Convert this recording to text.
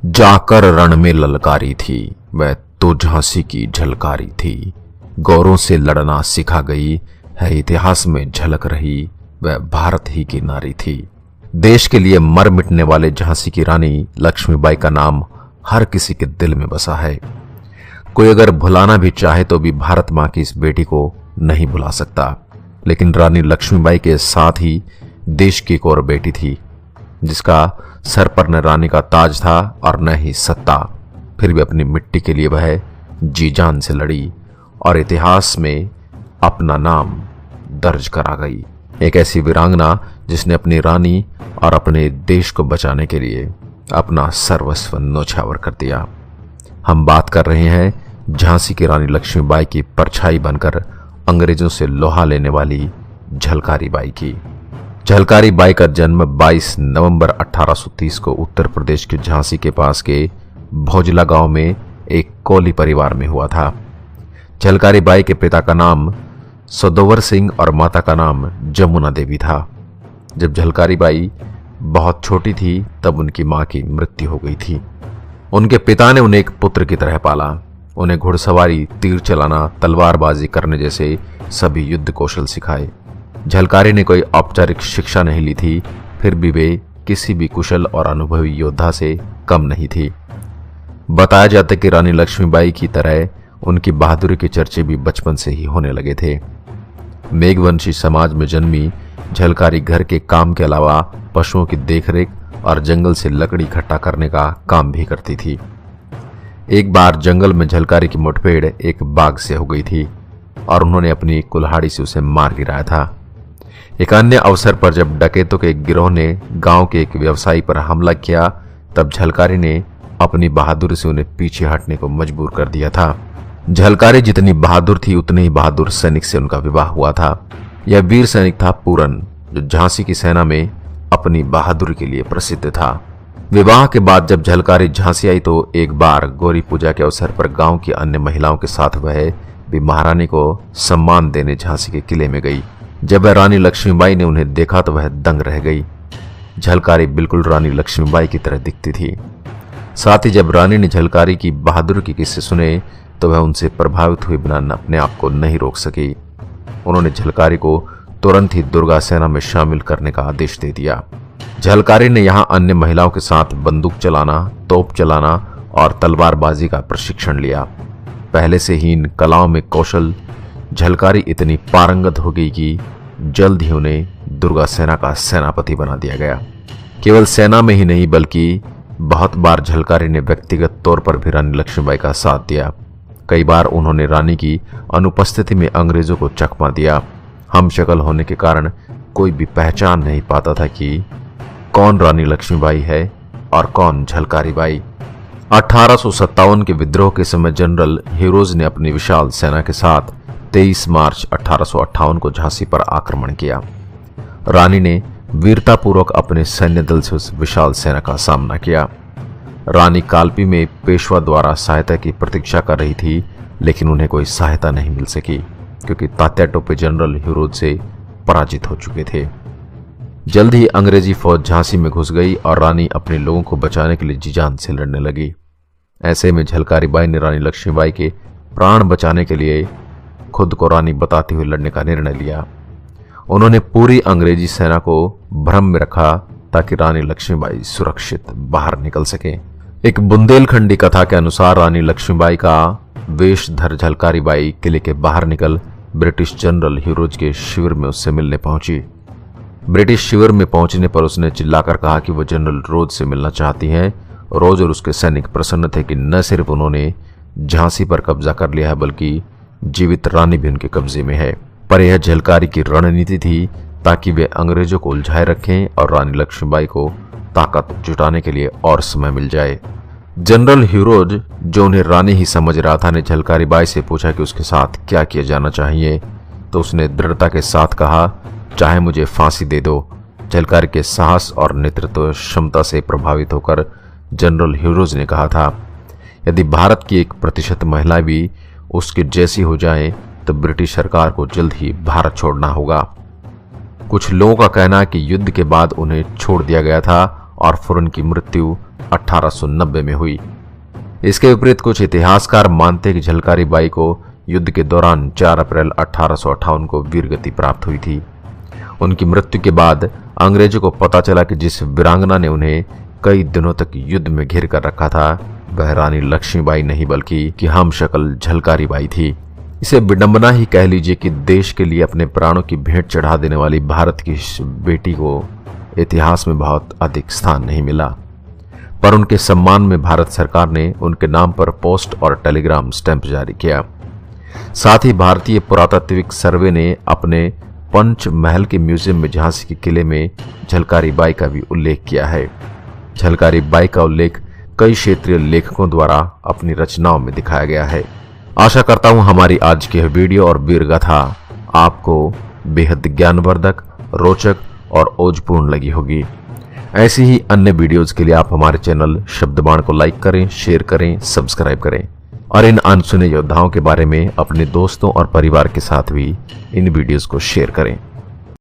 जाकर रण में ललकारी थी, वह तो झांसी की झलकारी थी। गौरों से लड़ना सिखा गई है, इतिहास में झलक रही, वह भारत ही की नारी थी। देश के लिए मर मिटने वाले झांसी की रानी लक्ष्मीबाई का नाम हर किसी के दिल में बसा है। कोई अगर भुलाना भी चाहे तो भी भारत मां की इस बेटी को नहीं भुला सकता। लेकिन रानी लक्ष्मीबाई के साथ ही देश की एक और बेटी थी, जिसका सर पर न रानी का ताज था और न ही सत्ता। फिर भी अपनी मिट्टी के लिए वह जी जान से लड़ी और इतिहास में अपना नाम दर्ज करा गई। एक ऐसी वीरांगना जिसने अपनी रानी और अपने देश को बचाने के लिए अपना सर्वस्व न्योछावर कर दिया। हम बात कर रहे हैं झांसी की रानी लक्ष्मीबाई की परछाई बनकर अंग्रेजों से लोहा लेने वाली झलकारी बाई की। झलकारी बाई का जन्म 22 नवंबर 1830 को उत्तर प्रदेश के झांसी के पास के भोजला गांव में एक कोली परिवार में हुआ था। झलकारी बाई के पिता का नाम सदोवर सिंह और माता का नाम जमुना देवी था। जब झलकारी बाई बहुत छोटी थी तब उनकी मां की मृत्यु हो गई थी। उनके पिता ने उन्हें एक पुत्र की तरह पाला। उन्हें घुड़सवारी, तीर चलाना, तलवारबाजी करने जैसे सभी युद्ध कौशल सिखाए। झलकारी ने कोई औपचारिक शिक्षा नहीं ली थी, फिर भी वे किसी भी कुशल और अनुभवी योद्धा से कम नहीं थी। बताया जाता कि रानी लक्ष्मीबाई की तरह उनकी बहादुरी के चर्चे भी बचपन से ही होने लगे थे। मेघवंशी समाज में जन्मी झलकारी घर के काम के अलावा पशुओं की देखरेख और जंगल से लकड़ी इकट्ठा करने का काम भी करती थी। एक बार जंगल में झलकारी की मुठभेड़ एक बाघ से हो गई थी और उन्होंने अपनी कुल्हाड़ी से उसे मार गिराया था। एक अन्य अवसर पर जब डकैतों के एक गिरोह ने गांव के एक व्यवसायी पर हमला किया, तब झलकारी ने अपनी बहादुरी से उन्हें पीछे हटने को मजबूर कर दिया था। झलकारी जितनी बहादुर थी उतने ही बहादुर सैनिक से उनका विवाह हुआ था। यह वीर सैनिक था पूरन, जो झांसी की सेना में अपनी बहादुरी के लिए प्रसिद्ध था। विवाह के बाद जब झलकारी झांसी आई तो एक बार गौरी पूजा के अवसर पर गांव की अन्य महिलाओं के साथ वह भी महारानी को सम्मान देने झांसी के किले में गई। जब वह रानी लक्ष्मीबाई ने उन्हें देखा तो वह दंग रह गई। झलकारी बिल्कुल रानी लक्ष्मीबाई की तरह दिखती थी। साथ ही जब रानी ने झलकारी की बहादुरी के किस्से सुने तो वह उनसे प्रभावित हुए बिना अपने आप को नहीं रोक सकी। उन्होंने झलकारी को तुरंत ही दुर्गा सेना में शामिल करने का आदेश दे दिया। झलकारी ने यहाँ अन्य महिलाओं के साथ बंदूक चलाना, तोप चलाना और तलवारबाजी का प्रशिक्षण लिया। पहले से ही इन कलाओं में कौशल झलकारी इतनी पारंगत हो गई कि जल्द ही उन्हें दुर्गा सेना का सेनापति बना दिया गया। केवल सेना में ही नहीं बल्कि बहुत बार झलकारी ने व्यक्तिगत तौर पर भी रानी लक्ष्मीबाई का साथ दिया। कई बार उन्होंने रानी की अनुपस्थिति में अंग्रेजों को चकमा दिया। हम शक्ल होने के कारण कोई भी पहचान नहीं पाता था कि कौन रानी लक्ष्मीबाई है और कौन झलकारी बाई। 1857 के विद्रोह के समय जनरल हीरोज ने अपनी विशाल सेना के साथ 23 मार्च 1858 को झांसी पर आक्रमण किया। रानी ने वीरतापूर्वक अपने सैन्य दल से उस विशाल सेना का सामना किया। रानी कालपी में पेशवा द्वारा सहायता की प्रतीक्षा कर रही थी, लेकिन उन्हें कोई सहायता नहीं मिल सकी क्योंकि तात्या टोपे जनरल हीरोज से पराजित हो चुके थे। जल्द ही अंग्रेजी फौज झांसी में घुस गई और रानी अपने लोगों को बचाने के लिए जी जान से लड़ने लगी। ऐसे में झलकारी बाई ने रानी लक्ष्मीबाई के प्राण बचाने के लिए खुद को रानी बताते हुए लड़ने का निर्णय लिया। उन्होंने पूरी अंग्रेजी सेना को भ्रम में रखा ताकि रानी लक्ष्मीबाई सुरक्षित बाहर निकल सके। एक बुंदेलखंडी कथा के अनुसार रानी लक्ष्मीबाई का वेशधर झलकारी बाई किले के बाहर निकल ब्रिटिश जनरल हीरोज के शिविर में उससे मिलने पहुंची। ब्रिटिश शिविर में पहुंचने पर उसने चिल्लाकर कहा कि वह जनरल रोज से मिलना चाहती हैं। रोज और उसके सैनिक प्रसन्न थे कि न सिर्फ उन्होंने झांसी पर कब्जा कर लिया है बल्कि जीवित रानी भी उनके कब्जे में है। पर यह झलकारी की रणनीति थी ताकि वे अंग्रेजों को उलझाए रखें और रानी लक्ष्मीबाई को ताकत जुटाने के लिए और समय मिल जाए। जनरल हीरोज, जो उन्हें रानी ही समझ रहा था, ने झलकारी बाई से पूछा कि उसके साथ क्या किया जाना चाहिए, तो उसने दृढ़ता के साथ कहा, चाहे मुझे फांसी दे दो। झलकारी के साहस और नेतृत्व क्षमता से प्रभावित होकर जनरल हीरोज ने कहा था, यदि भारत की 1% महिला भी उसकी जैसी हो जाए तो ब्रिटिश सरकार को जल्द ही भारत छोड़ना होगा। कुछ लोगों का कहना है कि युद्ध के बाद उन्हें छोड़ दिया गया था और फिर उनकी मृत्यु 1890 में हुई। इसके विपरीत कुछ इतिहासकार मानते हैं कि झलकारी बाई को युद्ध के दौरान 4 अप्रैल 1858 को वीरगति प्राप्त हुई थी। उनकी मृत्यु के बाद अंग्रेजों को पता चला कि जिस वीरांगना ने उन्हें कई दिनों तक युद्ध में घेर कर रखा था वह रानी लक्ष्मीबाई नहीं बल्कि कि हमशक्ल झलकारी बाई थी। इसे विडंबना ही कह लीजिए कि देश के लिए अपने प्राणों की भेंट चढ़ा देने वाली भारत की इस बेटी को इतिहास में बहुत अधिक स्थान नहीं मिला, पर उनके सम्मान में भारत सरकार ने उनके नाम पर पोस्ट और टेलीग्राम स्टैंप जारी किया। साथ ही भारतीय पुरातात्विक सर्वे ने अपने पंच महल के म्यूजियम में झांसी के किले में झलकारी बाई का भी उल्लेख किया है। झलकारी बाई का उल्लेख कई क्षेत्रीय लेखकों द्वारा अपनी रचनाओं में दिखाया गया है। आशा करता हूं हमारी आज की वीडियो और वीर गाथा आपको बेहद ज्ञानवर्धक, रोचक और ओजपूर्ण लगी होगी। ऐसी ही अन्य वीडियोस के लिए आप हमारे चैनल शब्दबाण को लाइक करें, शेयर करें, सब्सक्राइब करें और इन अनसुने योद्धाओं के बारे में अपने दोस्तों और परिवार के साथ भी इन वीडियोस को शेयर करें।